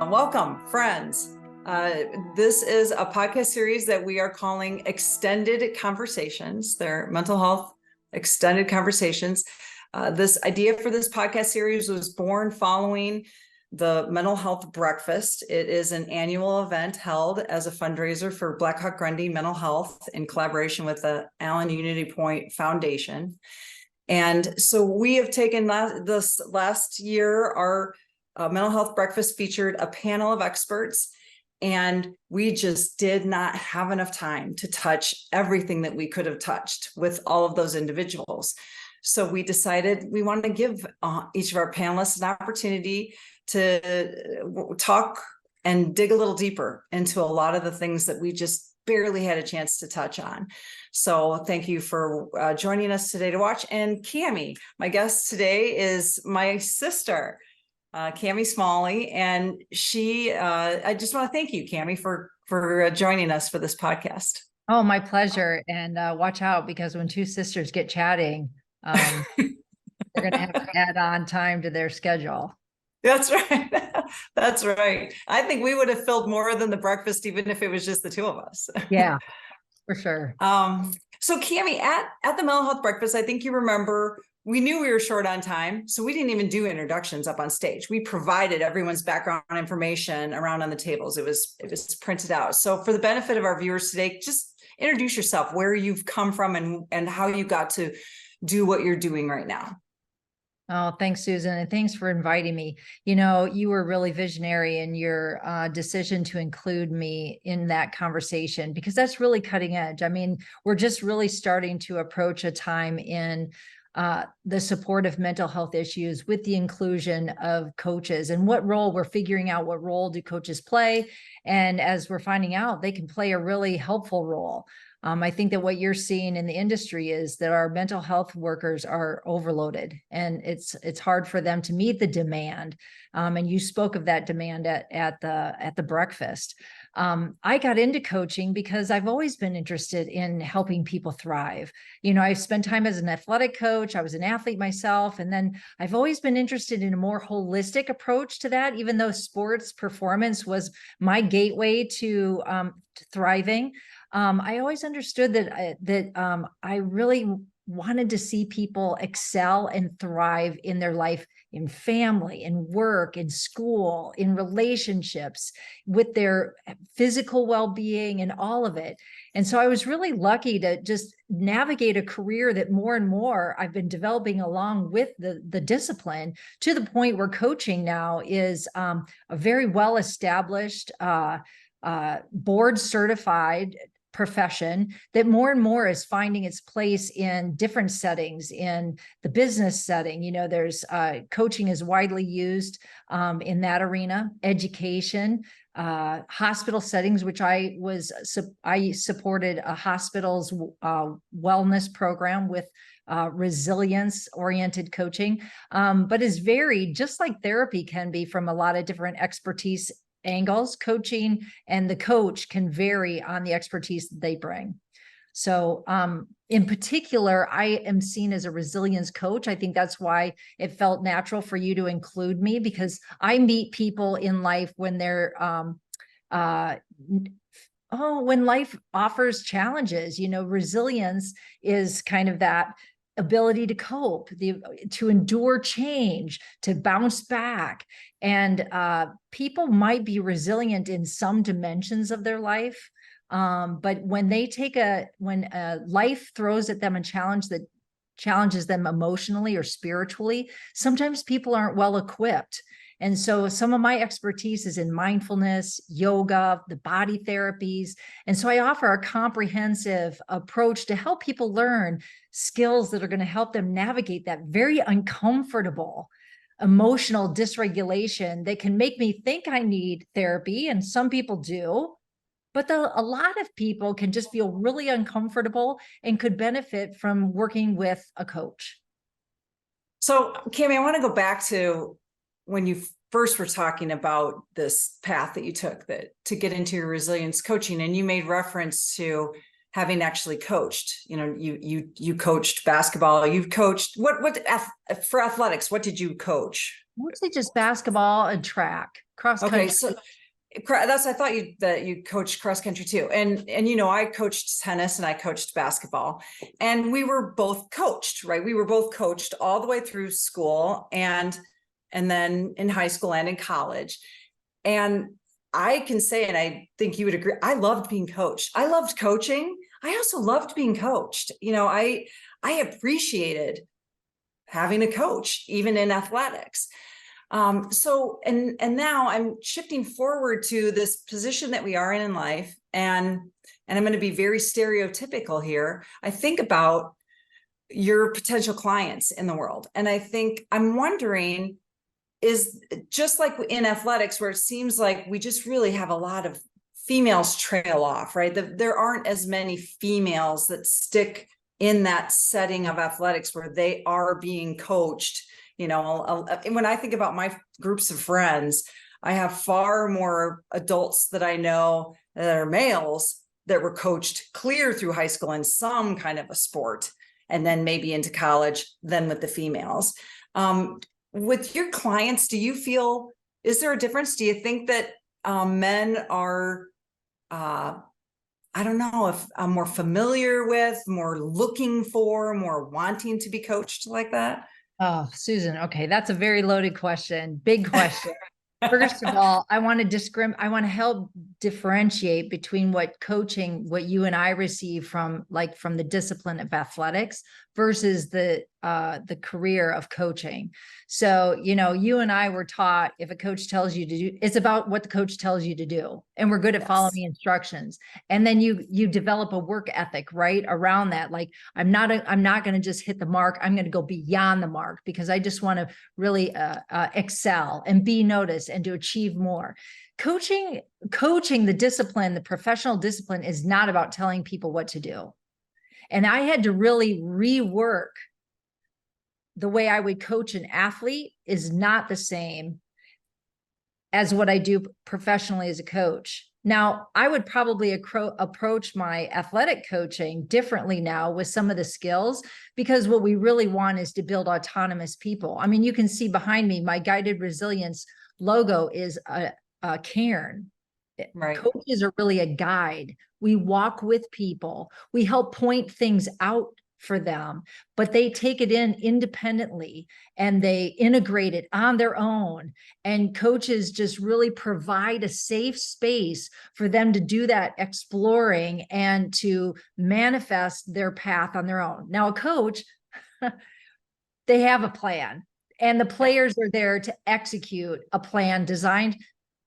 Welcome, friends. This is a podcast series that we are calling Extended Conversations. They're mental health extended conversations. This idea for this podcast series was born following the Mental Health Breakfast. It is an annual event held as a fundraiser for Black Hawk Grundy Mental Health in collaboration with the Allen Unity Point Foundation. And so we have taken this last year, our Mental Health Breakfast featured a panel of experts, and we just did not have enough time to touch everything that we could have touched with all of those individuals. So we decided we wanted to give each of our panelists an opportunity to talk and dig a little deeper into a lot of the things that we just barely had a chance to touch on. So thank you for joining us today to watch. And Cami, my guest today is my sister, Cami Smalley, and I just want to thank you, Cami, for joining us for this podcast. Oh, my pleasure. And watch out, because when two sisters get chatting, they're going to have to add on time to their schedule. That's right. That's right. I think we would have filled more than the breakfast, even if it was just the two of us. Yeah, for sure. So Cami, at the Mental Health Breakfast, I think you remember, we knew we were short on time, so we didn't even do introductions up on stage. We provided everyone's background information around on the tables. It was printed out. So for the benefit of our viewers today, just introduce yourself, where you've come from and how you got to do what you're doing right now. Oh, thanks, Susan. And thanks for inviting me. You know, you were really visionary in your decision to include me in that conversation, because that's really cutting edge. I mean, we're just really starting to approach a time in the support of mental health issues with the inclusion of coaches, and we're figuring out what role do coaches play. And as we're finding out, they can play a really helpful role. I think that what you're seeing in the industry is that our mental health workers are overloaded, and it's hard for them to meet the demand. And you spoke of that demand at the breakfast. I got into coaching because I've always been interested in helping people thrive. You know, I've spent time as an athletic coach. I was an athlete myself. And then I've always been interested in a more holistic approach to that, even though sports performance was my gateway to thriving. I always understood that I really wanted to see people excel and thrive in their life, in family, in work, in school, in relationships, with their physical well-being and all of it. And so I was really lucky to just navigate a career that more and more I've been developing along with the discipline, to the point where coaching now is a very well-established, board certified profession that more and more is finding its place in different settings. In the business setting, you know, there's coaching is widely used in that arena, education, hospital settings, which I supported a hospital's wellness program with resilience-oriented coaching, but is varied, just like therapy can be, from a lot of different expertise angles. Coaching and the coach can vary on the expertise that they bring. So in particular, I am seen as a resilience coach. I think that's why it felt natural for you to include me, because I meet people in life when they're when life offers challenges. You know, resilience is kind of that ability to cope, to endure change, to bounce back. And people might be resilient in some dimensions of their life, but when life throws at them a challenge that challenges them emotionally or spiritually, sometimes people aren't well equipped. And so some of my expertise is in mindfulness, yoga, the body therapies. And so I offer a comprehensive approach to help people learn skills that are going to help them navigate that very uncomfortable emotional dysregulation that can make me think I need therapy. And some people do, but a lot of people can just feel really uncomfortable and could benefit from working with a coach. So Cami, I want to go back to when you first were talking about this path that you took to get into your resilience coaching, and you made reference to having actually coached. You know, you coached basketball. You've coached what for athletics? What did you coach? Mostly just basketball and track, cross country. Okay, so that's, I thought you coached cross country too. And I coached tennis and I coached basketball, and we were both coached, right? We were both coached all the way through school and then in high school and in college. And I can say, and I think you would agree, I loved being coached. I loved coaching. I also loved being coached. I appreciated having a coach, even in athletics. So now I'm shifting forward to this position that we are in life, and I'm going to be very stereotypical here. I think about your potential clients in the world, and I'm wondering, is just like in athletics, where it seems like we just really have a lot of females trail off, right? There aren't as many females that stick in that setting of athletics where they are being coached. When I think about my groups of friends, I have far more adults that I know that are males that were coached clear through high school in some kind of a sport, and then maybe into college, then with the females. With your clients, is there a difference? Do you think that men are, I don't know if I'm more familiar with, more looking for, more wanting to be coached like that? Oh, Susan. Okay. That's a very loaded question. Big question. First of all, I want to help differentiate between what you and I receive from the discipline of athletics versus the career of coaching. So, you and I were taught, if a coach tells you to do, it's about what the coach tells you to do. And we're good at following instructions. And then you develop a work ethic, right, around that. Like, I'm not going to just hit the mark. I'm going to go beyond the mark, because I just want to really excel and be noticed and to achieve more. Coaching, the discipline, the professional discipline, is not about telling people what to do. And I had to really rework the way I would coach an athlete. Is not the same as what I do professionally as a coach. Now, I would probably approach my athletic coaching differently now with some of the skills, because what we really want is to build autonomous people. I mean, you can see behind me, my Guided Resilience logo is a cairn. Right. Coaches are really a guide. We walk with people. We help point things out for them, but they take it in independently and they integrate it on their own. And coaches just really provide a safe space for them to do that exploring and to manifest their path on their own. Now, a coach, they have a plan, and the players are there to execute a plan designed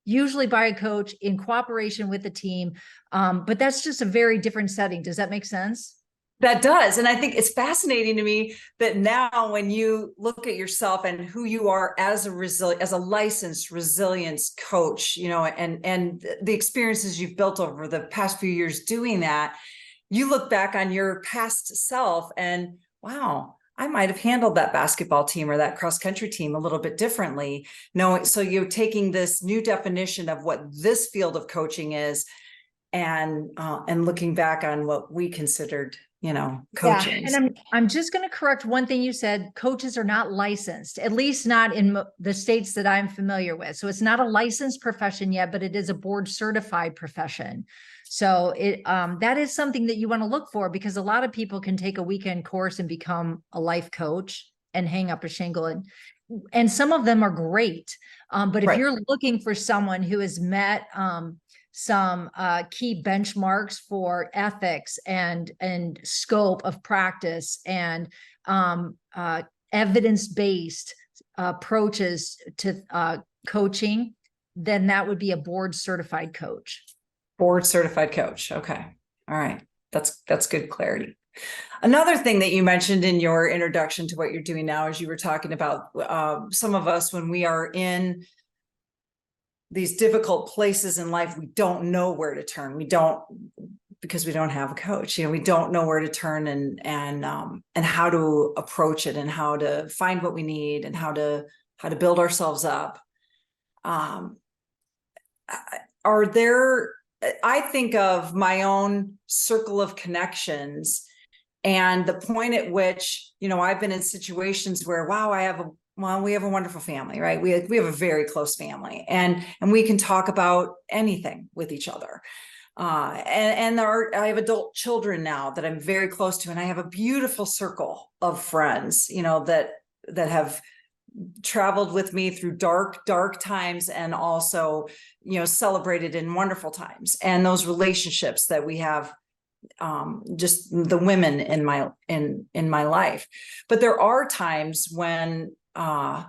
usually by a coach in cooperation with the team. But that's just a very different setting. Does that make sense? That does. And I think it's fascinating to me that now when you look at yourself and who you are as a licensed resilience coach, and the experiences you've built over the past few years doing that, you look back on your past self and, wow, I might have handled that basketball team or that cross country team a little bit differently. So you're taking this new definition of what this field of coaching is, and looking back on what we considered, coaching. Yeah, and I'm just going to correct one thing you said. Coaches are not licensed, at least not in the states that I'm familiar with. So it's not a licensed profession yet, but it is a board certified profession. So that is something that you want to look for, because a lot of people can take a weekend course and become a life coach and hang up a shingle, and some of them are great. But if you're looking for someone who has met some key benchmarks for ethics and scope of practice and evidence-based approaches to coaching, then that would be a board certified coach. Board certified coach. Okay. All right. That's good clarity. Another thing that you mentioned in your introduction to what you're doing now, is you were talking about some of us, when we are in these difficult places in life, we don't know where to turn. Because we don't have a coach, we don't know where to turn and how to approach it, and how to find what we need, and how to build ourselves up. I think of my own circle of connections, and the point at which, I've been in situations where, wow, I have well, we have a wonderful family, right? We have a very close family, and we can talk about anything with each other. I have adult children now that I'm very close to, and I have a beautiful circle of friends, that have traveled with me through dark times, and also, celebrated in wonderful times. And those relationships that we have, just the women in my life. But there are times when I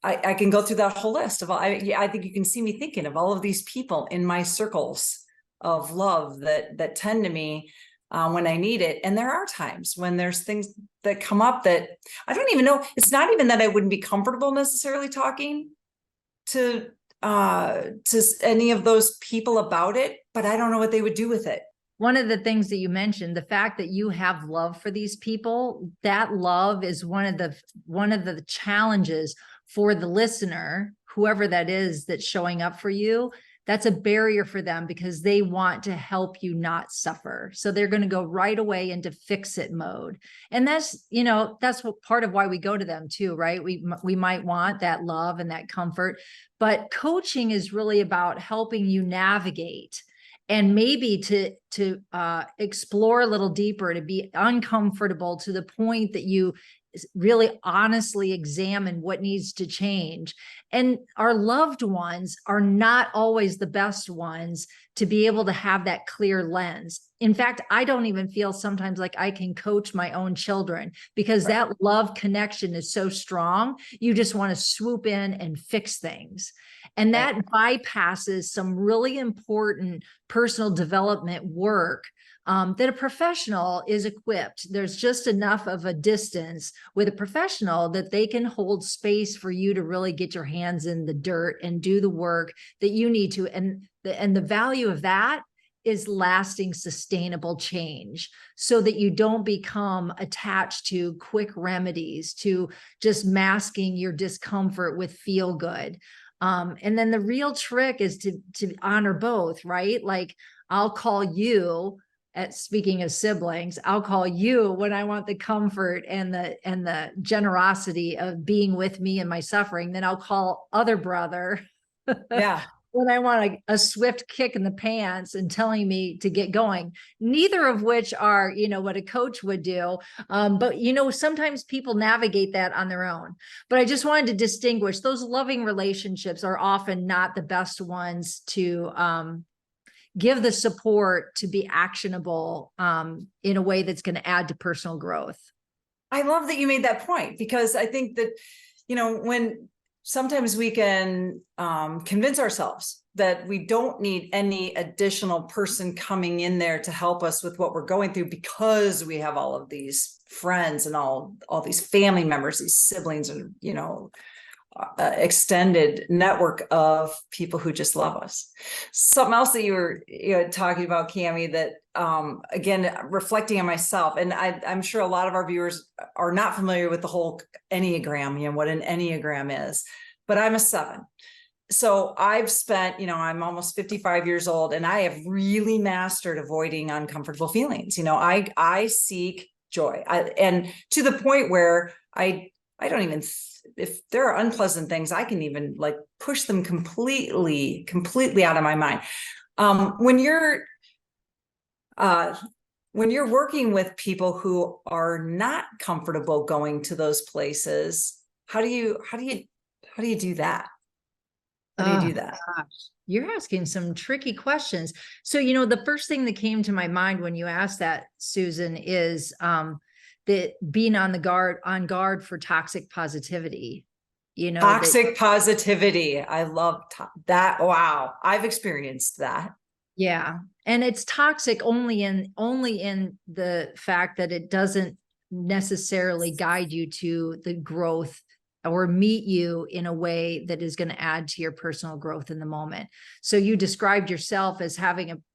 can go through that whole list of all. I think you can see me thinking of all of these people in my circles of love that tend to me when I need it. And there are times when there's things that come up that I don't even know. It's not even that I wouldn't be comfortable necessarily talking to any of those people about it, but I don't know what they would do with it. One of the things that you mentioned, the fact that you have love for these people, that love is one of the challenges for the listener, whoever that is that's showing up for you. That's a barrier for them because they want to help you not suffer. So they're going to go right away into fix it mode. And that's what part of why we go to them too, right? We might want that love and that comfort, but coaching is really about helping you navigate and maybe to explore a little deeper, to be uncomfortable to the point that you really honestly examine what needs to change. And our loved ones are not always the best ones to be able to have that clear lens. In fact, I don't even feel sometimes like I can coach my own children because that love connection is so strong. You just want to swoop in and fix things. And that bypasses some really important personal development work that a professional is equipped. There's just enough of a distance with a professional that they can hold space for you to really get your hands in the dirt and do the work that you need to. And the value of that is lasting, sustainable change so that you don't become attached to quick remedies, to just masking your discomfort with feel good. And then the real trick is to honor both, right? Like I'll call you, speaking of siblings, I'll call you when I want the comfort and the generosity of being with me in my suffering. Then I'll call other brother. Yeah. When I want a swift kick in the pants and telling me to get going, neither of which are, what a coach would do. But, sometimes people navigate that on their own. But I just wanted to distinguish those loving relationships are often not the best ones to give the support to be actionable in a way that's going to add to personal growth. I love that you made that point, because I think that, when sometimes we can convince ourselves that we don't need any additional person coming in there to help us with what we're going through, because we have all of these friends and all these family members, these siblings, and, extended network of people who just love us. Something else that you were talking about, Cami, that again, reflecting on myself, and I'm sure a lot of our viewers are not familiar with the whole Enneagram, what an Enneagram is, but I'm a 7. So I've spent, I'm almost 55 years old, and I have really mastered avoiding uncomfortable feelings. I seek joy, and to the point where I don't even, if there are unpleasant things, I can even like push them completely out of my mind. When you're working with people who are not comfortable going to those places, how do you do that? How do you do that? Gosh, you're asking some tricky questions. So, the first thing that came to my mind when you asked that, Susan, is that being on guard for toxic positivity. Toxic positivity. I love that. Wow, I've experienced that. Yeah, and it's toxic only in the fact that it doesn't necessarily guide you to the growth or meet you in a way that is going to add to your personal growth in the moment. So you described yourself as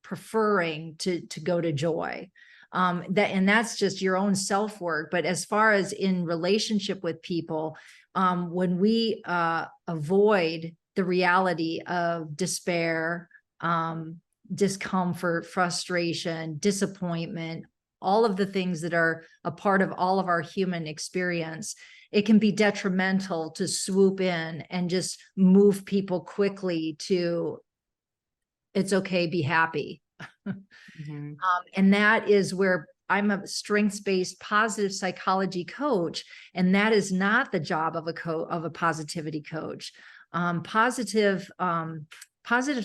preferring to go to joy. That's just your own self-work. But as far as in relationship with people, when we avoid the reality of despair, discomfort, frustration, disappointment, all of the things that are a part of all of our human experience, it can be detrimental to swoop in and just move people quickly to, it's okay, be happy. Mhm. And that is where I'm a strengths-based positive psychology coach, and that is not the job of a positivity coach. Positive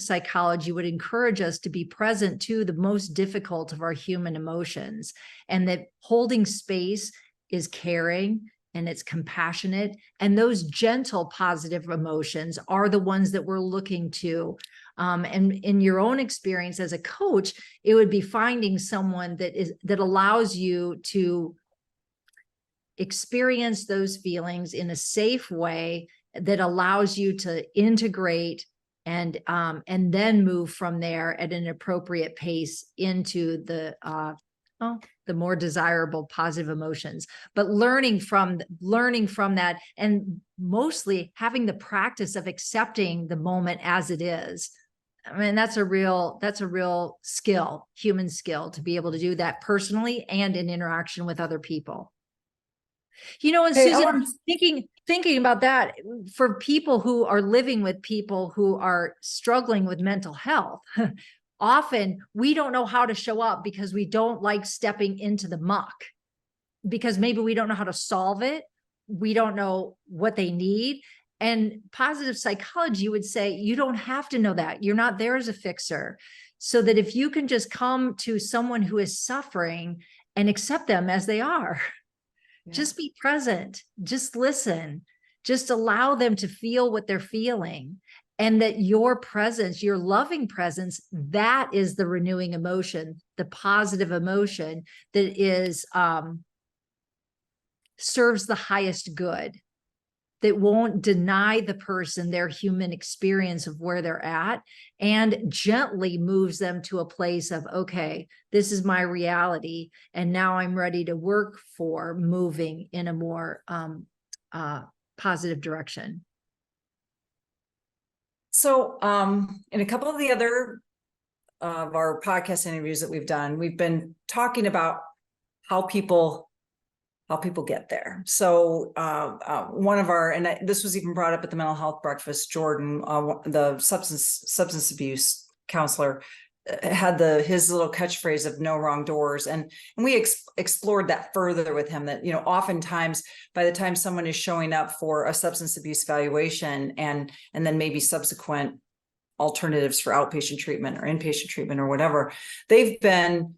psychology would encourage us to be present to the most difficult of our human emotions, and that holding space is caring and it's compassionate, and those gentle positive emotions are the ones that we're looking to. And in your own experience as a coach, it would be finding someone that allows you to experience those feelings in a safe way, that allows you to integrate and then move from there at an appropriate pace into the more desirable positive emotions. But learning from that, and mostly having the practice of accepting the moment as it is. I mean, that's a real skill, human skill, to be able to do that personally and in interaction with other people. And Hey, I Susan, want thinking about that, for people who are living with people who are struggling with mental health, often we don't know how to show up because we don't like stepping into the muck, because maybe we don't know how to solve it. We don't know what they need. And positive psychology would say, you don't have to know that. You're not there as a fixer. So that if you can just come to someone who is suffering and accept them as they are, just be present, just listen, just allow them to feel what they're feeling. And that your presence, your loving presence, that is the renewing emotion, the positive emotion that is serves the highest good, that won't deny the person their human experience of where they're at, and gently moves them to a place of, okay, this is my reality, and now I'm ready to work for moving in a more positive direction. So, in a couple of the other of our podcast interviews that we've done, we've been talking about how people get there. So, one of our, and this was even brought up at the mental health breakfast, Jordan, the substance abuse counselor, had his little catchphrase of "no wrong doors," and we explored that further with him. That oftentimes by the time someone is showing up for a substance abuse evaluation and then maybe subsequent alternatives for outpatient treatment or inpatient treatment or whatever, they've been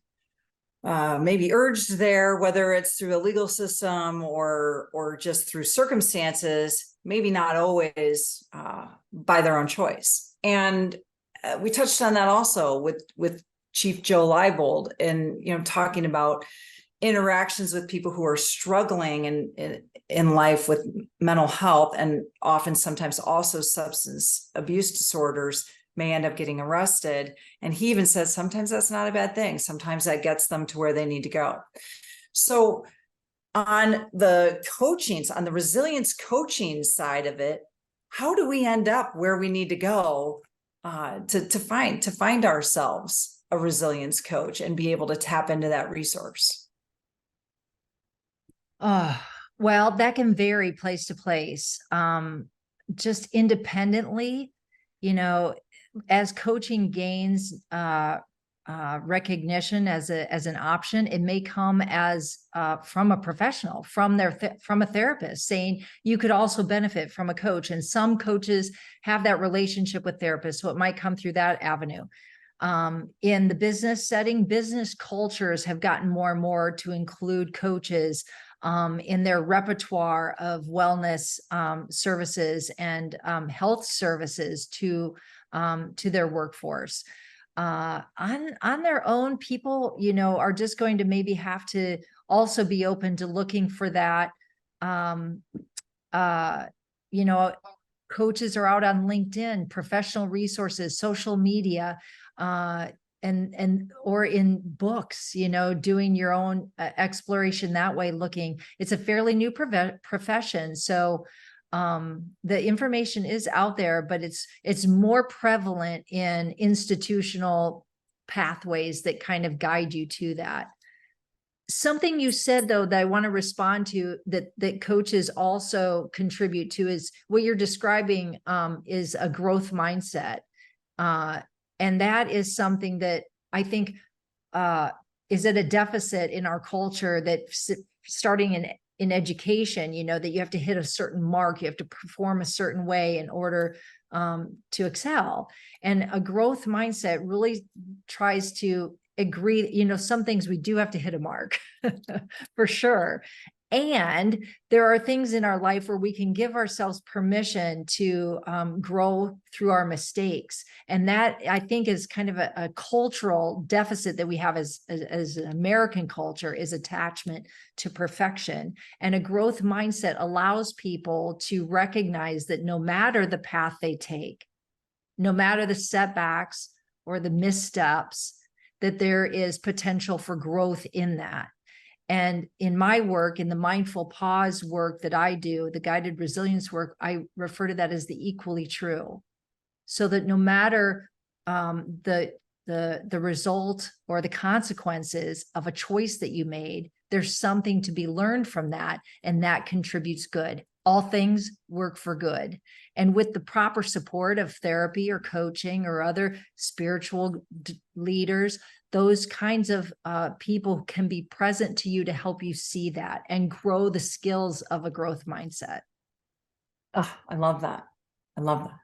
maybe urged there, whether it's through a legal system or just through circumstances, maybe not always by their own choice. And we touched on that also with Chief Joe Leibold, and talking about interactions with people who are struggling in life with mental health, and often sometimes also substance abuse disorders, may end up getting arrested. And he even says sometimes that's not a bad thing. Sometimes that gets them to where they need to go. So on the resilience coaching side of it, how do we end up where we need to go to find ourselves a resilience coach and be able to tap into that resource? Well, that can vary place to place. Just independently, as coaching gains recognition as an option, it may come as from a professional, from a therapist, saying you could also benefit from a coach. And some coaches have that relationship with therapists, so it might come through that avenue. In the business setting, business cultures have gotten more and more to include coaches in their repertoire of wellness services and health services to their workforce. On their own, people, are just going to maybe have to also be open to looking for that. Coaches are out on LinkedIn, professional resources, social media, and or in books, doing your own exploration that way. It's a fairly new profession, so the information is out there, but it's more prevalent in institutional pathways that kind of guide you to that. something you said though that I want to respond to, that coaches also contribute to, is what you're describing is a growth mindset. And that is something that I think is at a deficit in our culture, that starting in education, you know, that you have to hit a certain mark, you have to perform a certain way in order to excel. And a growth mindset really tries to agree, you know, some things we do have to hit a mark for sure. And there are things in our life where we can give ourselves permission to grow through our mistakes. And that, I think, is kind of a cultural deficit that we have as an American culture, is attachment to perfection. And a growth mindset allows people to recognize that no matter the path they take, no matter the setbacks or the missteps, that there is potential for growth in that. And in my work, in the mindful pause work that I do, the guided resilience work, I refer to that as the equally true. So that no matter the result or the consequences of a choice that you made, there's something to be learned from that, and that contributes good. All things work for good. And with the proper support of therapy or coaching or other spiritual leaders, those kinds of people can be present to you to help you see that and grow the skills of a growth mindset. Oh, I love that. I love that.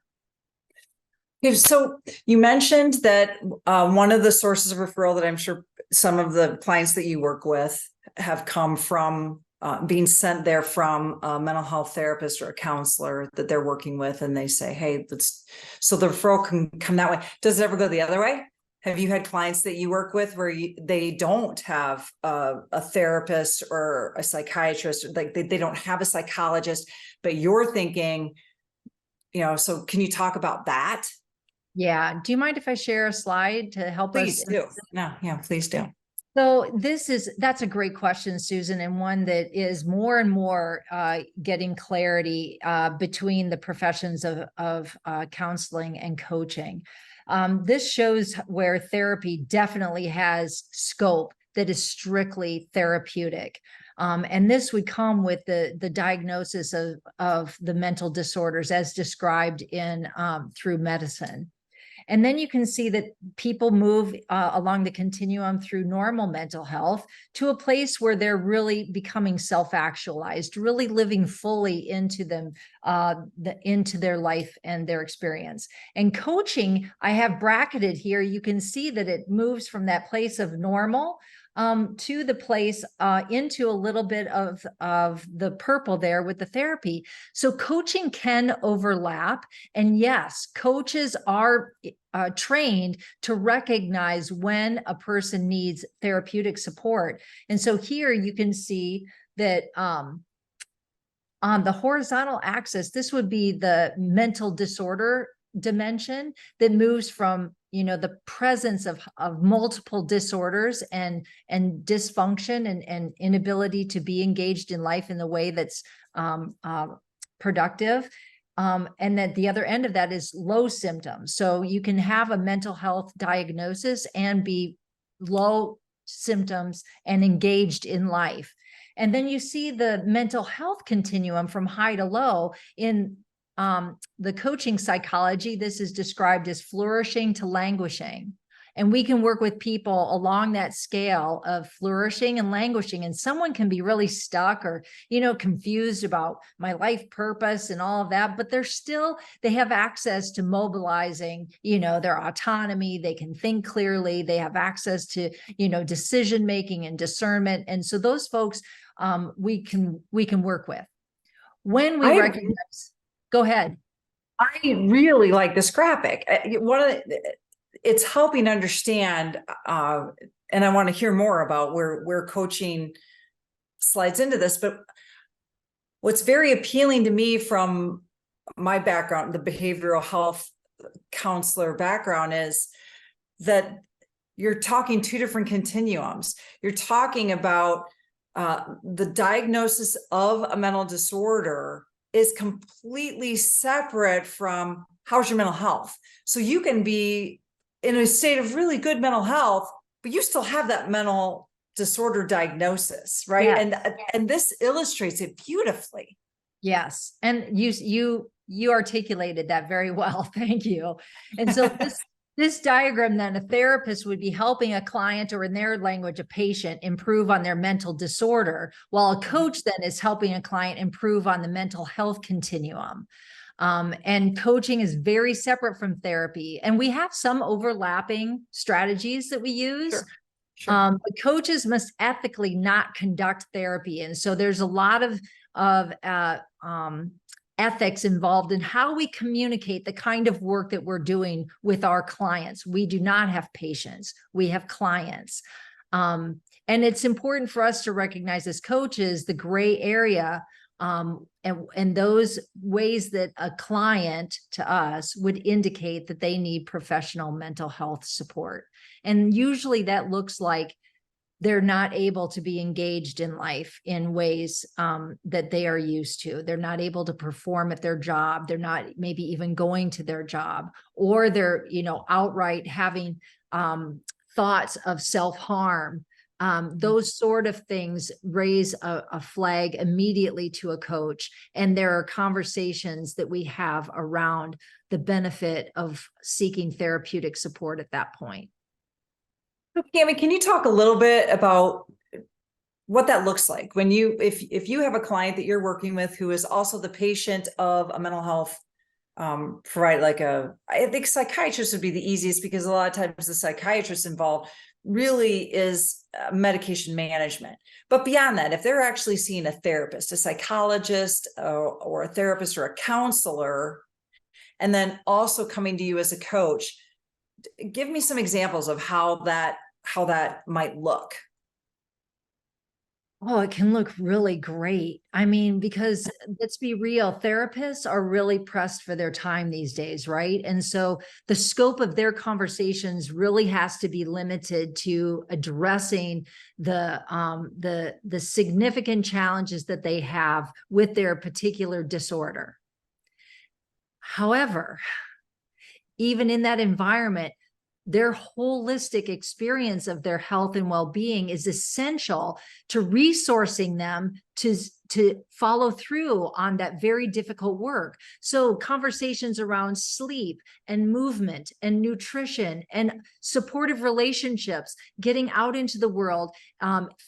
Okay, so you mentioned that one of the sources of referral that I'm sure some of the clients that you work with have come from being sent there from a mental health therapist or a counselor that they're working with, and they say, hey, so the referral can come that way. Does it ever go the other way? Have you had clients that you work with where they don't have a therapist or a psychiatrist, like they don't have a psychologist, but you're thinking, you know, so can you talk about that? Yeah. Do you mind if I share a slide to help us? Please do. No, yeah, please do. So that's a great question, Susan, and one that is more and more getting clarity between the professions of counseling and coaching. This shows where therapy definitely has scope that is strictly therapeutic. And this would come with the diagnosis of the mental disorders as described in through medicine. And then you can see that people move along the continuum through normal mental health to a place where they're really becoming self-actualized, really living fully into them, into their life and their experience. And coaching, I have bracketed here, you can see that it moves from that place of normal to the place into a little bit of the purple there with the therapy. So coaching can overlap. And yes, coaches are trained to recognize when a person needs therapeutic support. And so here you can see that on the horizontal axis, this would be the mental disorder dimension that moves from, you know, the presence of multiple disorders and dysfunction and inability to be engaged in life in the way that's productive. And that the other end of that is low symptoms. So you can have a mental health diagnosis and be low symptoms and engaged in life. And then you see the mental health continuum from high to low. In the coaching psychology, this is described as flourishing to languishing. And we can work with people along that scale of flourishing and languishing. And someone can be really stuck or, you know, confused about my life purpose and all of that, but they have access to mobilizing, you know, their autonomy. They can think clearly. They have access to, you know, decision-making and discernment. And so those folks we can work with. When we recognize, go ahead. I really like this graphic. It's helping understand, and I want to hear more about where coaching slides into this. But what's very appealing to me from my background, the behavioral health counselor background, is that you're talking two different continuums. You're talking about the diagnosis of a mental disorder is completely separate from how's your mental health. So you can be in a state of really good mental health, but you still have that mental disorder diagnosis, right? And this illustrates it beautifully. Yes. And you articulated that very well. Thank you. And so this diagram, then a therapist would be helping a client, or in their language, a patient, improve on their mental disorder, while a coach then is helping a client improve on the mental health continuum. And coaching is very separate from therapy. And we have some overlapping strategies that we use. Sure. Sure. But coaches must ethically not conduct therapy. And so there's a lot of ethics involved in how we communicate the kind of work that we're doing with our clients. We do not have patients, we have clients. And it's important for us to recognize as coaches the gray area, and those ways that a client to us would indicate that they need professional mental health support. And usually that looks like they're not able to be engaged in life in ways that they are used to. They're not able to perform at their job. They're not maybe even going to their job, or they're, outright having thoughts of self-harm. Those sort of things raise a flag immediately to a coach. And there are conversations that we have around the benefit of seeking therapeutic support at that point. Cami, can you talk a little bit about what that looks like when if you have a client that you're working with who is also the patient of a mental health provider, I think psychiatrist would be the easiest, because a lot of times the psychiatrist involved really is medication management. But beyond that, if they're actually seeing a therapist, a psychologist, or a therapist or a counselor, and then also coming to you as a coach, give me some examples of how that might look. Oh, it can look really great. I mean, because let's be real, therapists are really pressed for their time these days, right? And so the scope of their conversations really has to be limited to addressing the significant challenges that they have with their particular disorder. However, even in that environment, their holistic experience of their health and well-being is essential to resourcing them to follow through on that very difficult work. So conversations around sleep and movement and nutrition and supportive relationships, getting out into the world,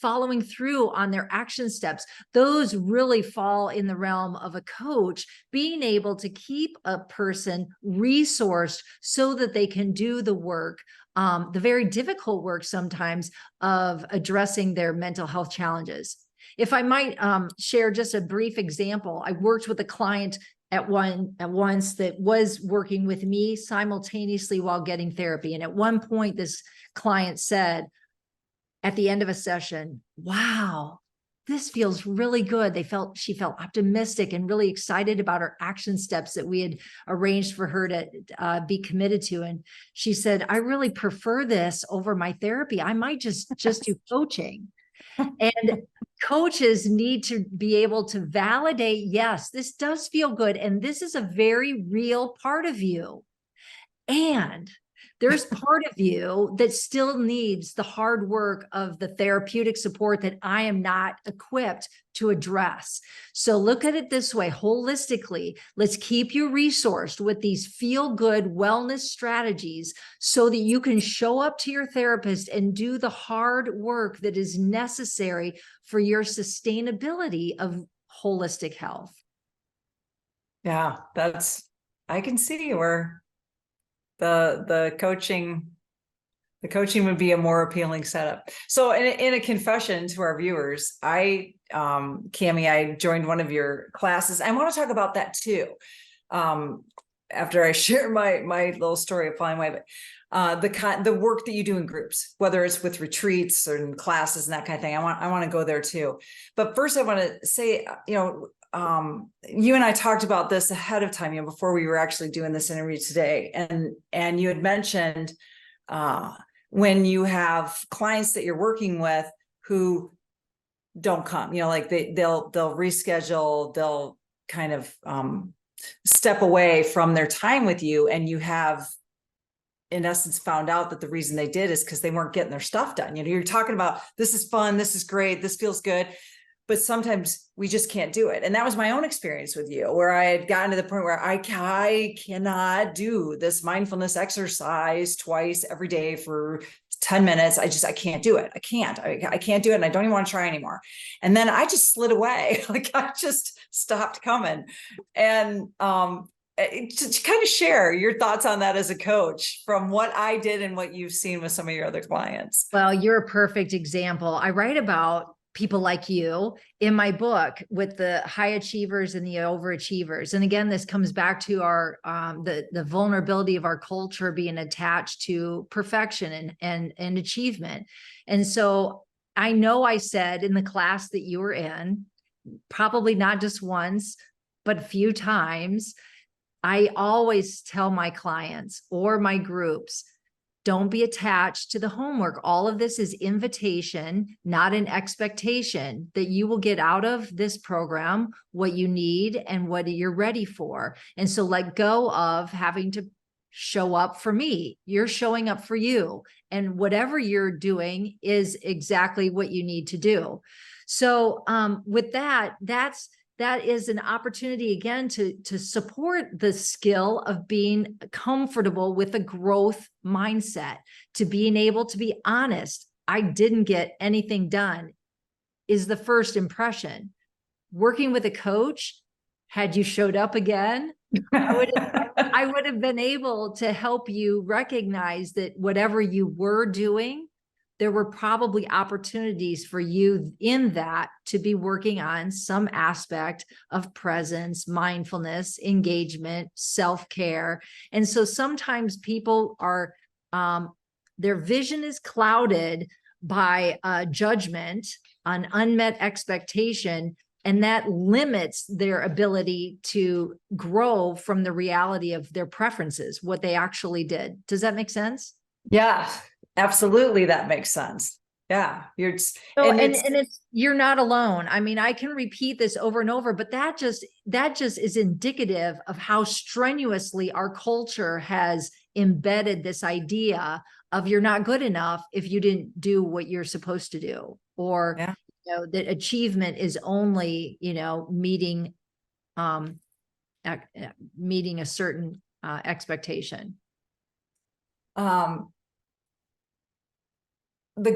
following through on their action steps, those really fall in the realm of a coach being able to keep a person resourced so that they can do the work, the very difficult work sometimes, of addressing their mental health challenges. If I might share just a brief example, I worked with a client at once that was working with me simultaneously while getting therapy. And at one point, this client said at the end of a session, "Wow, this feels really good." She felt optimistic and really excited about her action steps that we had arranged for her to be committed to. And she said, "I really prefer this over my therapy. I might just do coaching." And coaches need to be able to validate, yes, this does feel good, and this is a very real part of you. And there's part of you that still needs the hard work of the therapeutic support that I am not equipped to address. So look at it this way, holistically. Let's keep you resourced with these feel-good wellness strategies so that you can show up to your therapist and do the hard work that is necessary for your sustainability of holistic health. Yeah, I can see where the coaching would be a more appealing setup. So in a confession to our viewers, Cami, I joined one of your classes. I want to talk about that too. After I share my little story of Flying Away, but the work that you do in groups, whether it's with retreats or in classes and that kind of thing, I want to go there too. But first I want to say, you and I talked about this ahead of time, before we were actually doing this interview today. And you had mentioned, when you have clients that you're working with who don't come, like they'll reschedule, they'll kind of, step away from their time with you, and you have in essence found out that the reason they did is because they weren't getting their stuff done. You know, you're talking about, this is fun, this is great, this feels good, but sometimes we just can't do it. And that was my own experience with you, where I had gotten to the point where I cannot do this mindfulness exercise twice every day for 10 minutes. I can't do it. I can't do it. And I don't even want to try anymore. And then I just slid away. Like I just stopped coming. And, to kind of share your thoughts on that as a coach from what I did and what you've seen with some of your other clients. Well, you're a perfect example. I write about people like you in my book with the high achievers and the overachievers. And again, this comes back to our the vulnerability of our culture being attached to perfection and achievement. And so I know I said in the class that you were in, probably not just once, but a few times, I always tell my clients or my groups, don't be attached to the homework. All of this is invitation, not an expectation that you will get out of this program what you need and what you're ready for. And so let go of having to show up for me. You're showing up for you. And whatever you're doing is exactly what you need to do. So with that is an opportunity again to support the skill of being comfortable with a growth mindset, to being able to be honest. I didn't get anything done is the first impression. Working with a coach, had you showed up again, I would have been able to help you recognize that whatever you were doing, there were probably opportunities for you in that to be working on some aspect of presence, mindfulness, engagement, self-care. And so sometimes people are, their vision is clouded by judgment, an unmet expectation, and that limits their ability to grow from the reality of their preferences, what they actually did. Does that make sense? Yeah, absolutely. That makes sense. Yeah. You're not alone. I mean, I can repeat this over and over, but that just is indicative of how strenuously our culture has embedded this idea of you're not good enough if you didn't do what you're supposed to do, or Yeah. That achievement is only, meeting a certain expectation. The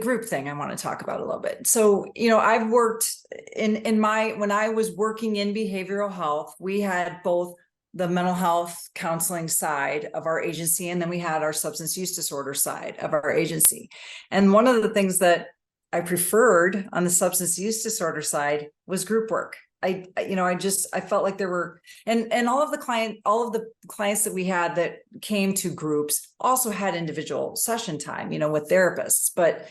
group thing I want to talk about a little bit. So, I've worked when I was working in behavioral health, we had both the mental health counseling side of our agency, and then we had our substance use disorder side of our agency. And one of the things that I preferred on the substance use disorder side was group work. I felt like there were, and all of the clients that we had that came to groups also had individual session time, with therapists, but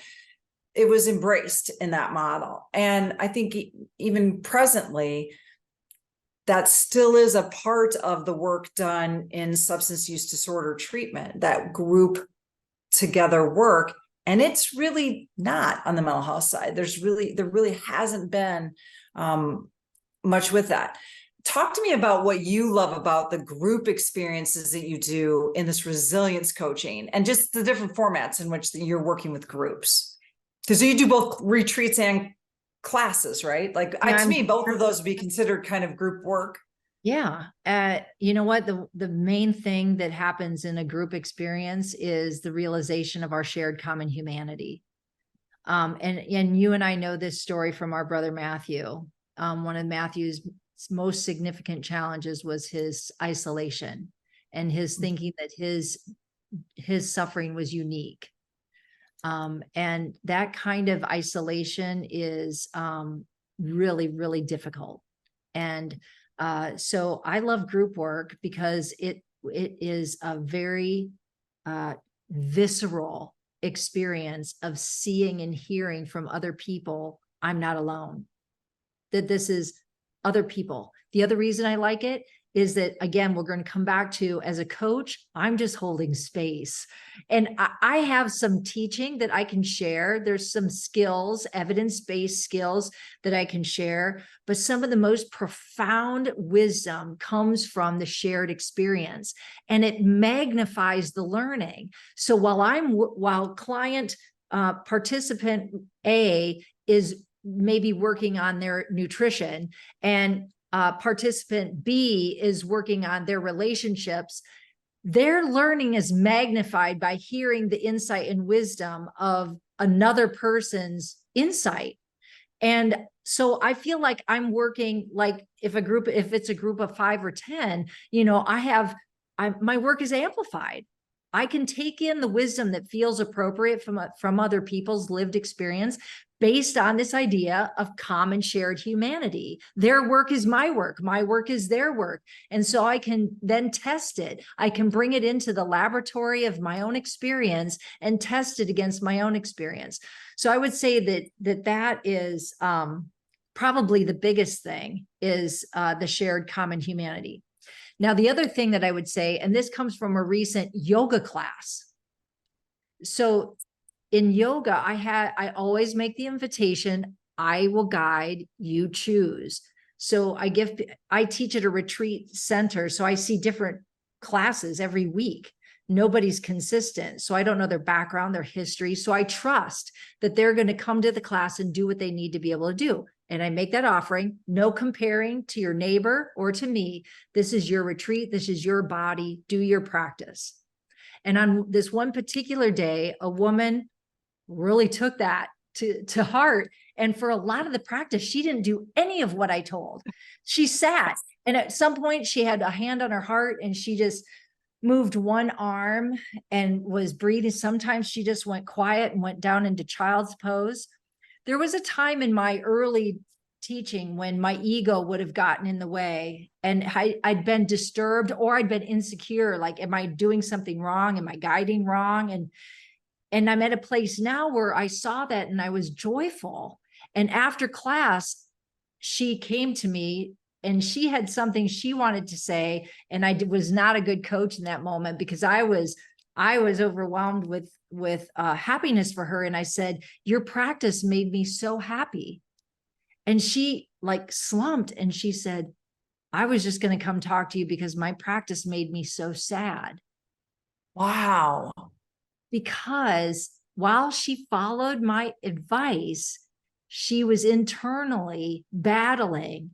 it was embraced in that model. And I think even presently, that still is a part of the work done in substance use disorder treatment, that group together work. And it's really not on the mental health side. There really hasn't been much with that. Talk to me about what you love about the group experiences that you do in this resilience coaching, and just the different formats in which you're working with groups. Because you do both retreats and classes, right? Like to me, both of those would be considered kind of group work. Yeah. You know what? The main thing that happens in a group experience is the realization of our shared common humanity. And you and I know this story from our brother, Matthew. One of Matthew's most significant challenges was his isolation and his thinking that his suffering was unique. And that kind of isolation is really, really difficult. And so I love group work because it is a very visceral experience of seeing and hearing from other people, I'm not alone, that this is other people. The other reason I like it is that, again, we're going to come back to, as a coach, I'm just holding space. And I have some teaching that I can share. There's some skills, evidence-based skills that I can share, but some of the most profound wisdom comes from the shared experience, and it magnifies the learning. So while client participant A is maybe working on their nutrition, and participant B is working on their relationships, their learning is magnified by hearing the insight and wisdom of another person's insight. And so I feel like I'm working, like if it's a group of 5 or 10, my work is amplified. I can take in the wisdom that feels appropriate from other people's lived experience, based on this idea of common shared humanity. Their work is my work is their work. And so I can then test it. I can bring it into the laboratory of my own experience and test it against my own experience. So I would say that is probably the biggest thing, is the shared common humanity. Now, the other thing that I would say, and this comes from a recent yoga class. So in yoga, I always make the invitation, I will guide, you choose. So I teach at a retreat center. So I see different classes every week. Nobody's consistent. So I don't know their background, their history. So I trust that they're going to come to the class and do what they need to be able to do. And I make that offering, no comparing to your neighbor or to me. This is your retreat. This is your body. Do your practice. And on this one particular day, a woman really took that to heart. And for a lot of the practice, she didn't do any of what I told. She sat, and at some point she had a hand on her heart, and she just moved one arm and was breathing. Sometimes she just went quiet and went down into child's pose. There was a time in my early teaching when my ego would have gotten in the way, and I'd been disturbed, or I'd been insecure. Like, am I doing something wrong? Am I guiding wrong? And I'm at a place now where I saw that and I was joyful. And after class, she came to me and she had something she wanted to say. And I was not a good coach in that moment, because I was overwhelmed with happiness for her. And I said, your practice made me so happy. And she like slumped, and she said, I was just going to come talk to you because my practice made me so sad. Wow. Because while she followed my advice, she was internally battling.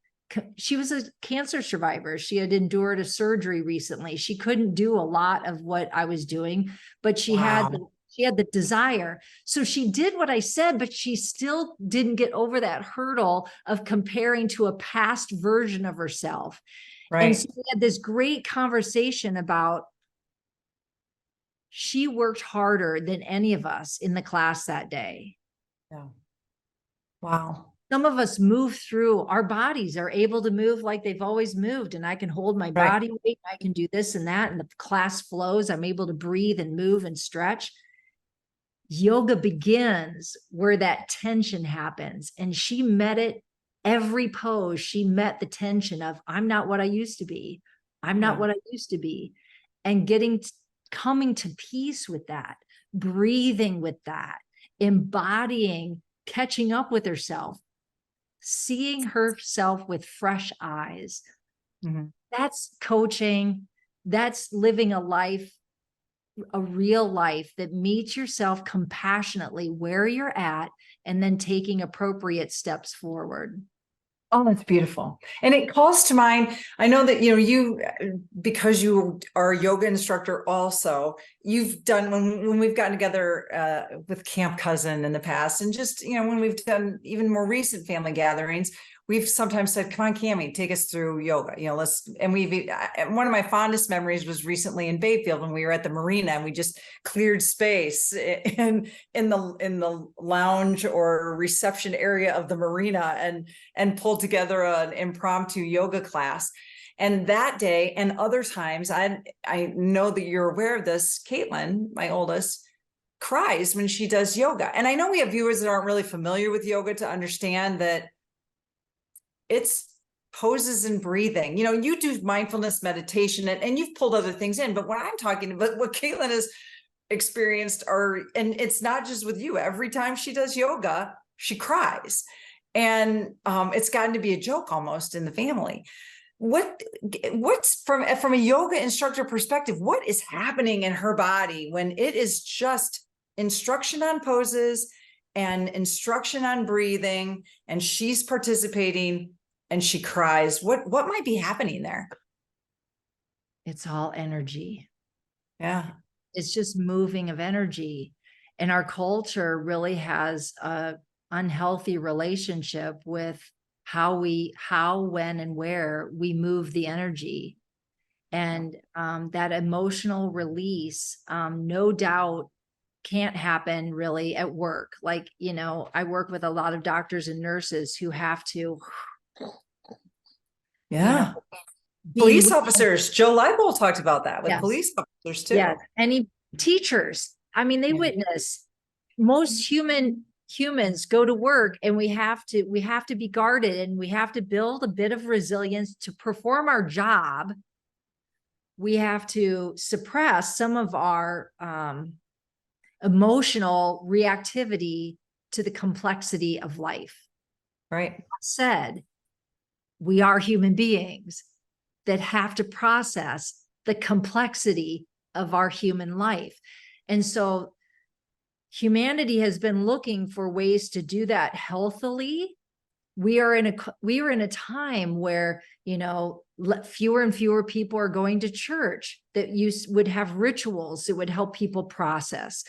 She was a cancer survivor. She had endured a surgery recently. She couldn't do a lot of what I was doing, but she had the desire. So she did what I said, but she still didn't get over that hurdle of comparing to a past version of herself. Right. And so we had this great conversation about, she worked harder than any of us in the class that day. Yeah. Wow. Some of us move through, our bodies are able to move like they've always moved. And I can hold my body weight. I can do this and that. And the class flows. I'm able to breathe and move and stretch. Yoga begins where that tension happens. And she met it every pose. She met the tension of, I'm not what I used to be. I'm not what I used to be. And coming to peace with that, breathing with that, embodying, catching up with herself, seeing herself with fresh eyes. Mm-hmm. That's coaching. That's living a life, a real life that meets yourself compassionately where you're at, and then taking appropriate steps forward. Oh, that's beautiful. And it calls to mind, I know that, you, because you are a yoga instructor also, you've done, when we've gotten together with Camp Cousin in the past, and just, when we've done even more recent family gatherings, we've sometimes said, come on, Cami, take us through yoga, one of my fondest memories was recently in Bayfield when we were at the marina, and we just cleared space in the lounge or reception area of the marina and pulled together an impromptu yoga class. And that day and other times, I know that you're aware of this, Caitlin, my oldest, cries when she does yoga. And I know we have viewers that aren't really familiar with yoga to understand that it's poses and breathing. You do mindfulness meditation and you've pulled other things in, but what I'm talking about, what Caitlin has experienced and it's not just with you, every time she does yoga, she cries. And it's gotten to be a joke almost in the family. What's from a yoga instructor perspective, what is happening in her body when it is just instruction on poses and instruction on breathing, and she's participating and she cries? What might be happening there? It's all energy. Yeah. It's just moving of energy. And our culture really has a unhealthy relationship with how, when, and where we move the energy. And that emotional release, no doubt, can't happen really at work. Like, I work with a lot of doctors and nurses who have to, yeah. Police officers, Joe Leibold talked about that with police officers too. Yeah. Any teachers, I mean, they witness. Most humans go to work, and we have to be guarded, and we have to build a bit of resilience to perform our job. We have to suppress some of our emotional reactivity to the complexity of life. Right. That said, we are human beings that have to process the complexity of our human life. And so humanity has been looking for ways to do that healthily. We are in a time where, fewer and fewer people are going to church, that you would have rituals that would help people process.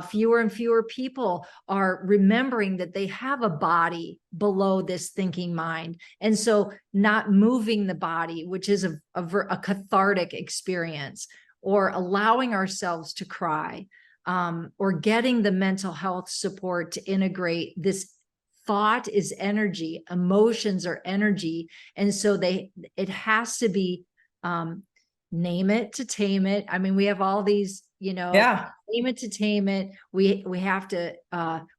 Fewer and fewer people are remembering that they have a body below this thinking mind. And so not moving the body, which is a cathartic experience, or allowing ourselves to cry, or getting the mental health support to integrate this. Thought is energy, emotions are energy. And so it has to be, name it to tame it. I mean, we have all these, name it to tame it. We have to,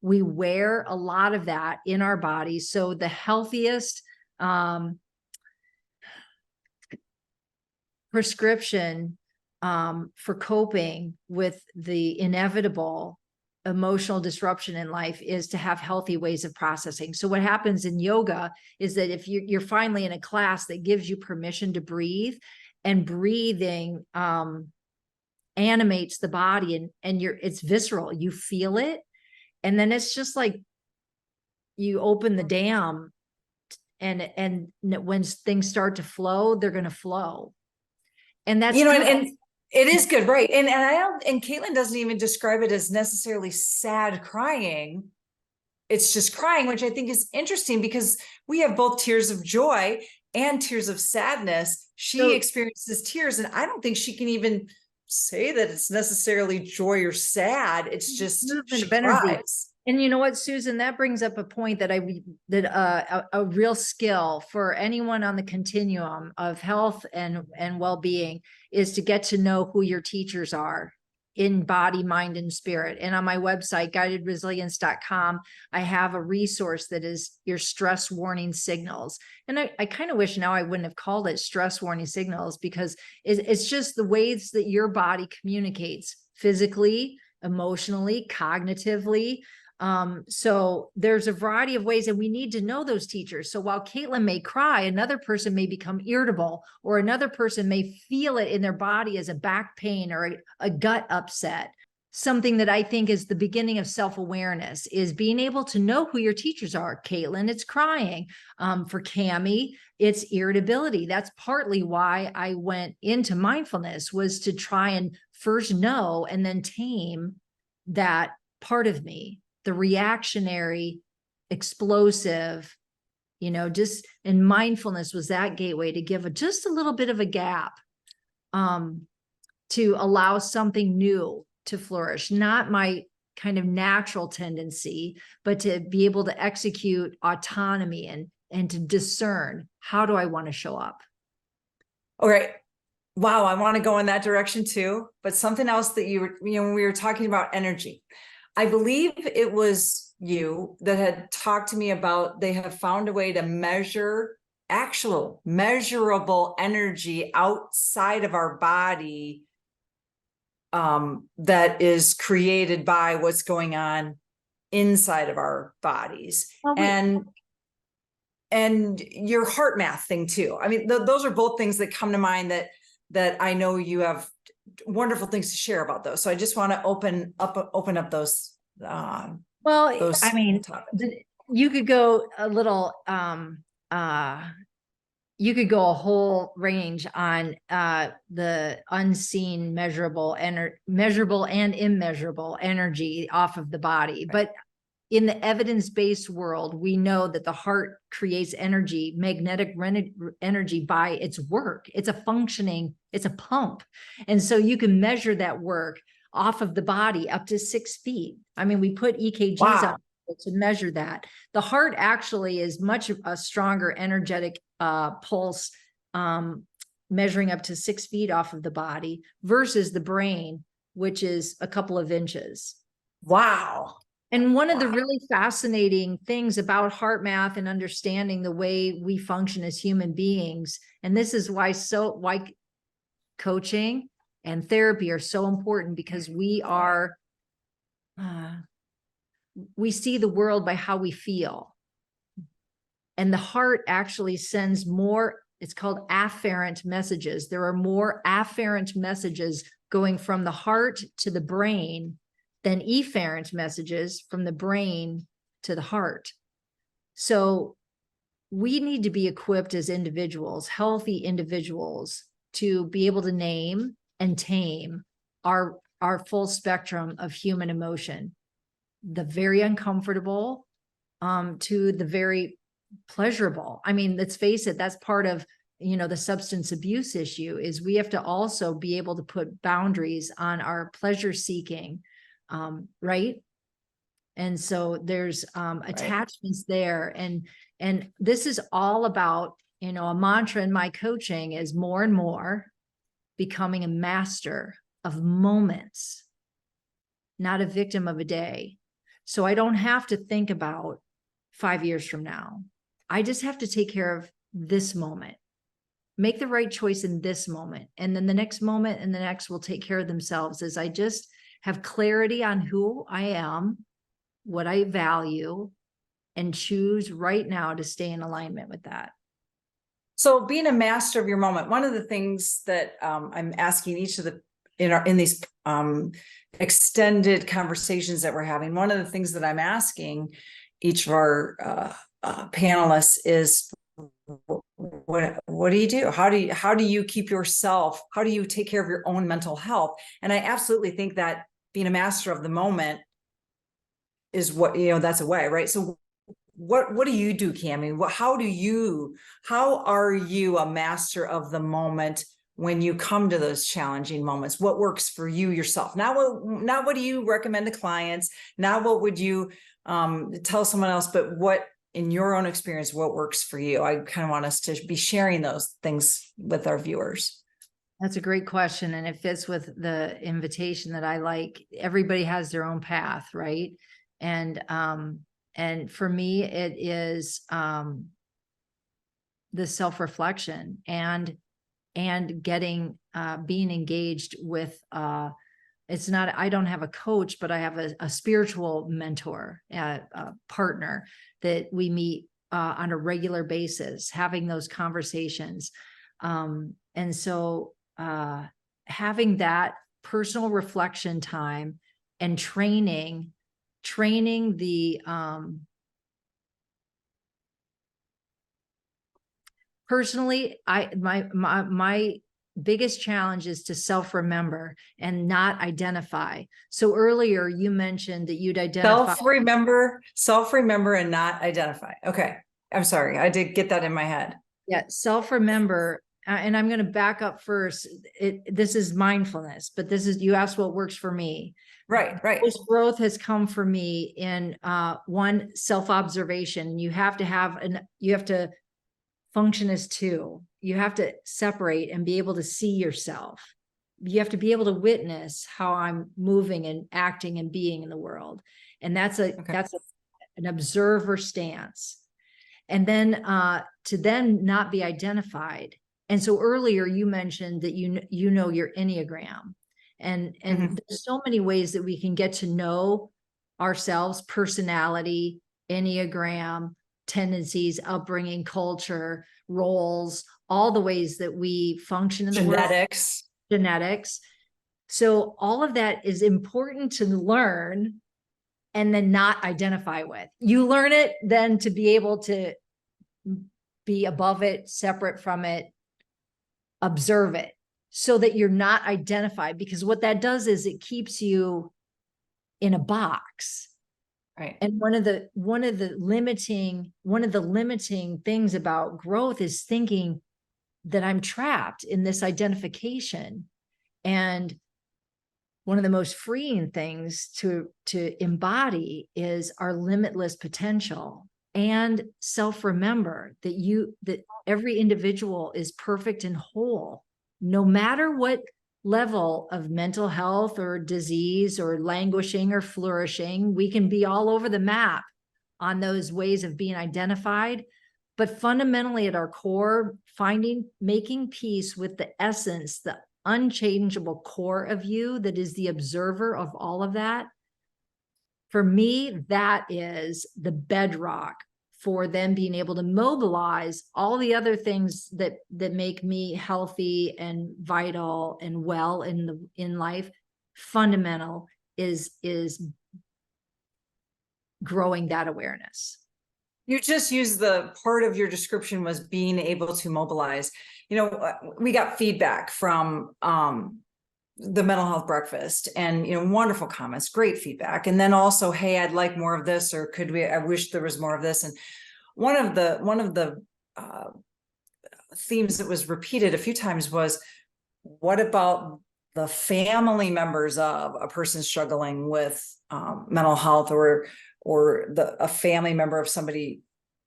we wear a lot of that in our bodies. So the healthiest, prescription, for coping with the inevitable emotional disruption in life is to have healthy ways of processing. So what happens in yoga is that if you're finally in a class that gives you permission to breathe, and breathing animates the body, and it's visceral, you feel it. And then it's just like you open the dam, and when things start to flow, they're going to flow. And that's, and it is good, right? And Caitlin doesn't even describe it as necessarily sad crying. It's just crying, which I think is interesting because we have both tears of joy and tears of sadness. She experiences tears, and I don't think she can even say that it's necessarily joy or sad. It's just she cries. And you know what, Susan, that brings up a point that a real skill for anyone on the continuum of health and well-being is to get to know who your teachers are in body, mind, and spirit. And on my website, guidedresilience.com, I have a resource that is your stress warning signals. And I kind of wish now I wouldn't have called it stress warning signals, because it's just the ways that your body communicates physically, emotionally, cognitively. So there's a variety of ways, and we need to know those teachers. So while Caitlin may cry, another person may become irritable, or another person may feel it in their body as a back pain or a gut upset. Something that I think is the beginning of self-awareness is being able to know who your teachers are. Caitlin, it's crying. For Cami, it's irritability. That's partly why I went into mindfulness, was to try and first know and then tame that part of me. The reactionary, explosive, just, and mindfulness was that gateway to give just a little bit of a gap, to allow something new to flourish, not my kind of natural tendency, but to be able to execute autonomy and to discern, how do I want to show up? All right. Wow. I want to go in that direction too, but something else that when we were talking about energy, I believe it was you that had talked to me about, they have found a way to measure actual measurable energy outside of our body that is created by what's going on inside of our bodies. Well, And your heart math thing too. I mean, those are both things that come to mind that I know you have wonderful things to share about those. So I just want to open up those well, I mean, topics. you could go a little, you could go a whole range on the unseen, measurable and immeasurable energy off of the body. But in the evidence-based world, we know that the heart creates energy, magnetic energy by its work. It's a functioning, it's a pump. And so you can measure that work off of the body up to 6 feet. I mean, we put EKGs up to measure that. The heart actually is much a stronger energetic pulse, measuring up to 6 feet off of the body versus the brain, which is a couple of inches. Wow. And one of the really fascinating things about heart math and understanding the way we function as human beings, and this is why coaching and therapy are so important, because we see the world by how we feel. And the heart actually sends more, it's called afferent messages. There are more afferent messages going from the heart to the brain than efferent messages from the brain to the heart. So we need to be equipped as individuals, healthy individuals, to be able to name and tame our full spectrum of human emotion, the very uncomfortable to the very pleasurable. I mean, let's face it, that's part of, the substance abuse issue, is we have to also be able to put boundaries on our pleasure seeking. Right. And so there's attachments there. And this is all about, a mantra in my coaching is more and more becoming a master of moments, not a victim of a day. So I don't have to think about 5 years from now. I just have to take care of this moment, make the right choice in this moment. And then the next moment and the next will take care of themselves, as I just have clarity on who I am, what I value, and choose right now to stay in alignment with that. So being a master of your moment, one of the things that I'm asking each of the, in these extended conversations that we're having, one of the things that I'm asking each of our panelists is, what do you do? How do you keep yourself? How do you take care of your own mental health? And I absolutely think that being a master of the moment is what, that's a way, right? So what do you do, Cami? How are you a master of the moment when you come to those challenging moments? What works for you yourself? Not what do you recommend to clients? Not what would you tell someone else, but what, in your own experience, what works for you? I kind of want us to be sharing those things with our viewers. That's a great question. And it fits with the invitation that I like. Everybody has their own path, right? And for me, it is the self-reflection and getting being engaged with it's not, I don't have a coach, but I have a spiritual mentor, a partner that we meet on a regular basis, having those conversations. And so having that personal reflection time and training the personally, my biggest challenge is to self-remember and not identify. So earlier you mentioned that you'd identify. Self-remember and not identify. Okay. I'm sorry. I did get that in my head. Yeah. Self-remember. And I'm going to back up first. This is mindfulness, but you asked what works for me. Right. This growth has come for me in one, self-observation. You have to function as two. You have to separate and be able to see yourself. You have to be able to witness how I'm moving and acting and being in the world. And that's an observer stance. And then to then not be identified. And so earlier you mentioned that you know your Enneagram, and there's so many ways that we can get to know ourselves: personality, Enneagram, tendencies, upbringing, culture, roles, all the ways that we function in the world, genetics. So all of that is important to learn and then not identify with. You learn it then to be able to be above it, separate from it, observe it, so that you're not identified, because what that does is it keeps you in a box. Right. And one of the limiting things about growth is thinking that I'm trapped in this identification. And one of the most freeing things to embody is our limitless potential, and self-remember that every individual is perfect and whole, no matter what level of mental health or disease or languishing or flourishing. We can be all over the map on those ways of being identified, but fundamentally at our core, making peace with the essence, the unchangeable core of you that is the observer of all of that. For me, that is the bedrock for them being able to mobilize all the other things that make me healthy and vital and well in life. Fundamental is growing that awareness. You just used the part of your description was being able to mobilize. We got feedback from the mental health breakfast, and wonderful comments, great feedback, and then also, hey, I'd like more of this, or I wish there was more of this. And one of the themes that was repeated a few times was, what about the family members of a person struggling with mental health, or a family member of somebody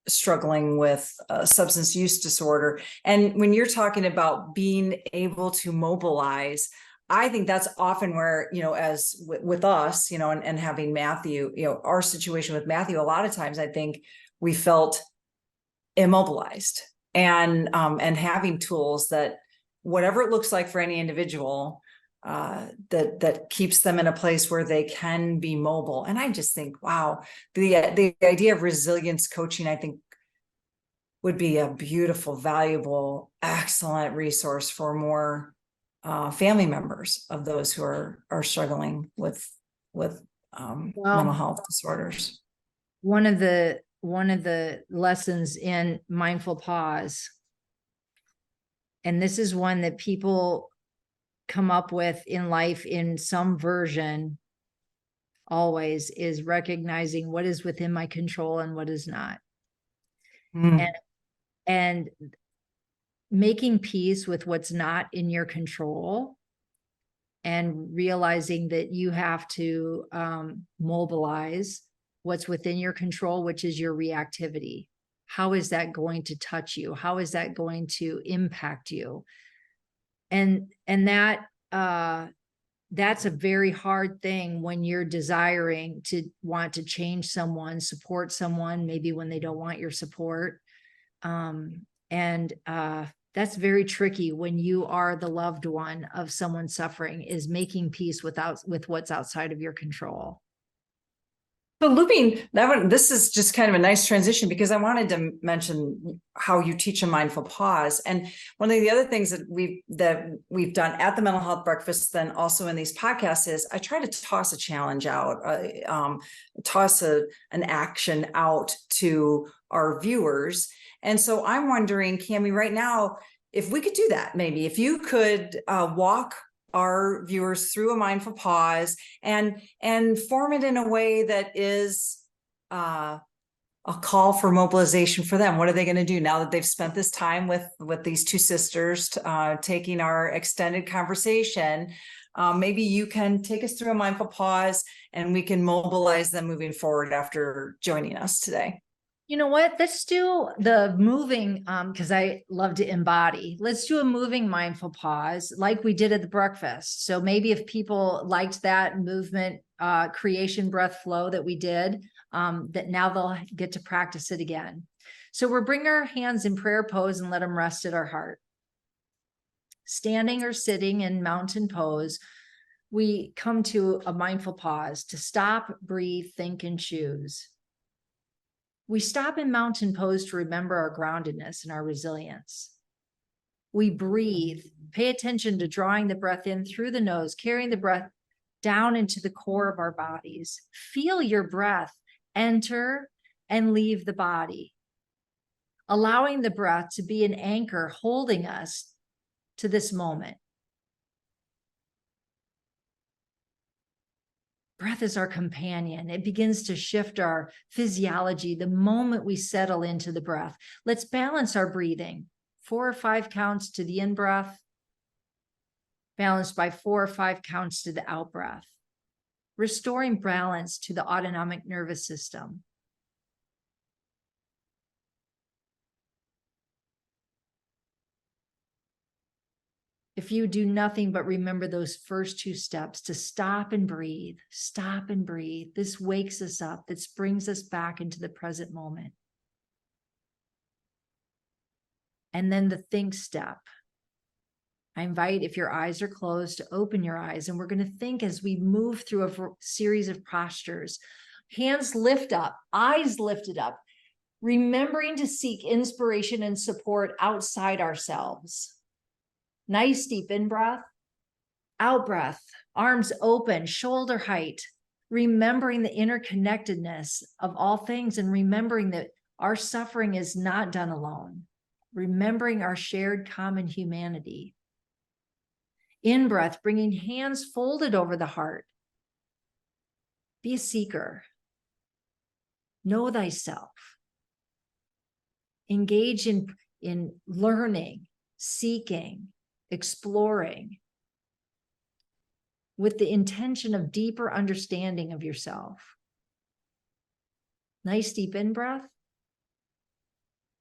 struggling with substance use disorder? And when you're talking about being able to mobilize, I think that's often where, as with us, and having Matthew, our situation with Matthew, a lot of times I think we felt immobilized, and having tools that, whatever it looks like for any individual, that keeps them in a place where they can be mobile. And I just think, wow, the idea of resilience coaching, I think, would be a beautiful, valuable, excellent resource for more family members of those who are struggling with mental health disorders. One of the lessons in mindful pause, and this is one that people come up with in life in some version always, is recognizing what is within my control and what is not. And making peace with what's not in your control, and realizing that you have to mobilize what's within your control, which is your reactivity. How is that going to touch you? How is that going to impact you? And that that's a very hard thing when you're desiring to want to change someone, support someone, maybe when they don't want your support. That's very tricky when you are the loved one of someone suffering, is making peace with what's outside of your control. So looping that one, this is just kind of a nice transition, because I wanted to mention how you teach a mindful pause. And one of the other things that we've done at the mental health breakfast, then also in these podcasts, is I try to toss a challenge out, toss an action out to our viewers. And so I'm wondering, Cami, right now, if we could do that, maybe if you could walk our viewers through a mindful pause and form it in a way that is a call for mobilization for them. What are they going to do now that they've spent this time with these two sisters, taking our extended conversation? Maybe you can take us through a mindful pause, and we can mobilize them moving forward after joining us today. You know what? Let's do the moving, because I love to embody. Let's do a moving mindful pause like we did at the breakfast. So maybe if people liked that movement, creation, breath, flow that we did, that now they'll get to practice it again. So we're bringing our hands in prayer pose and let them rest at our heart. Standing or sitting in mountain pose, we come to a mindful pause to stop, breathe, think, and choose. We stop in mountain pose to remember our groundedness and our resilience. We breathe, pay attention to drawing the breath in through the nose, carrying the breath down into the core of our bodies. Feel your breath enter and leave the body, allowing the breath to be an anchor holding us to this moment. Breath is our companion. It begins to shift our physiology the moment we settle into the breath. Let's balance our breathing. 4 or 5 counts to the in-breath, balanced by 4 or 5 counts to the out-breath. Restoring balance to the autonomic nervous system. If you do nothing but remember those first 2 steps, to stop and breathe, this wakes us up. This brings us back into the present moment. And then the think step. I invite, if your eyes are closed, to open your eyes. And we're going to think as we move through a series of postures. Hands lift up, eyes lifted up, remembering to seek inspiration and support outside ourselves. Nice deep in-breath, out-breath, arms open, shoulder height, remembering the interconnectedness of all things and remembering that our suffering is not done alone, remembering our shared common humanity. In-breath, bringing hands folded over the heart. Be a seeker. Know thyself. Engage in learning, seeking, exploring with the intention of deeper understanding of yourself. Nice deep in-breath,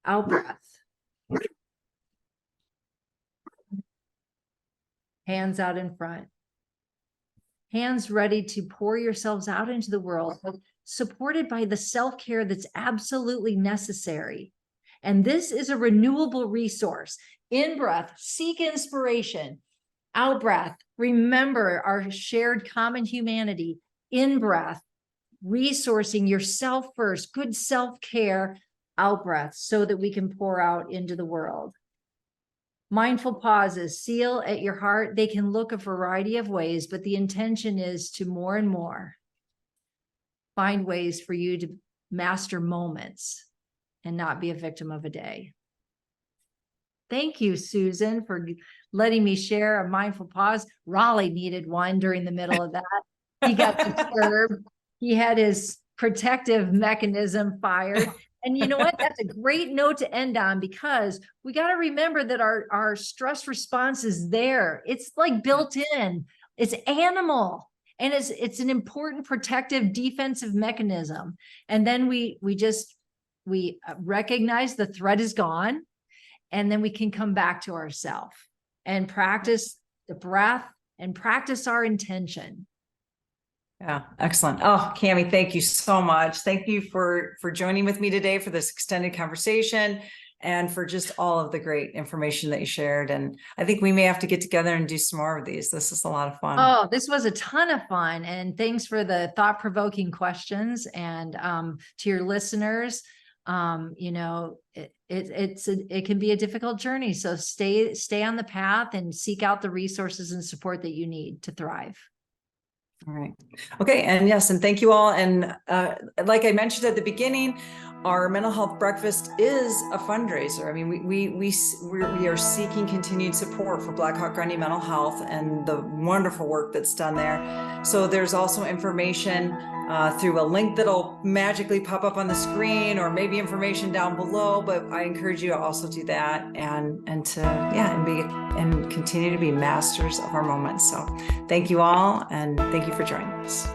out-breath. Hands out in front. Hands ready to pour yourselves out into the world, supported by the self-care that's absolutely necessary. And this is a renewable resource. In-breath, seek inspiration. Out-breath, remember our shared common humanity. In-breath, resourcing yourself first, good self-care. Out-breath, so that we can pour out into the world. Mindful pauses, seal at your heart. They can look a variety of ways, but the intention is to more and more find ways for you to master moments and not be a victim of a day. Thank you, Susan, for letting me share a mindful pause. Raleigh needed one during the middle of that. He got disturbed. He had his protective mechanism fired. And you know what? That's a great note to end on, because we got to remember that our stress response is there. It's like built in. It's animal. And it's an important protective defensive mechanism. And then we recognize the threat is gone. And then we can come back to ourselves and practice the breath and practice our intention. Yeah, excellent. Oh, Cami, thank you so much. Thank you for joining with me today for this extended conversation and for just all of the great information that you shared. And I think we may have to get together and do some more of these. This is a lot of fun. Oh, this was a ton of fun. And thanks for the thought-provoking questions. And to your listeners, you know, it can be a difficult journey. So stay on the path and seek out the resources and support that you need to thrive. All right. Okay. And yes, and thank you all. And like I mentioned at the beginning, our mental health breakfast is a fundraiser. I mean, we are seeking continued support for Black Hawk Grundy Mental Health and the wonderful work that's done there. So there's also information through a link that'll magically pop up on the screen, or maybe information down below. But I encourage you to also do that and continue to be masters of our moments. So thank you all, and thank you for joining us.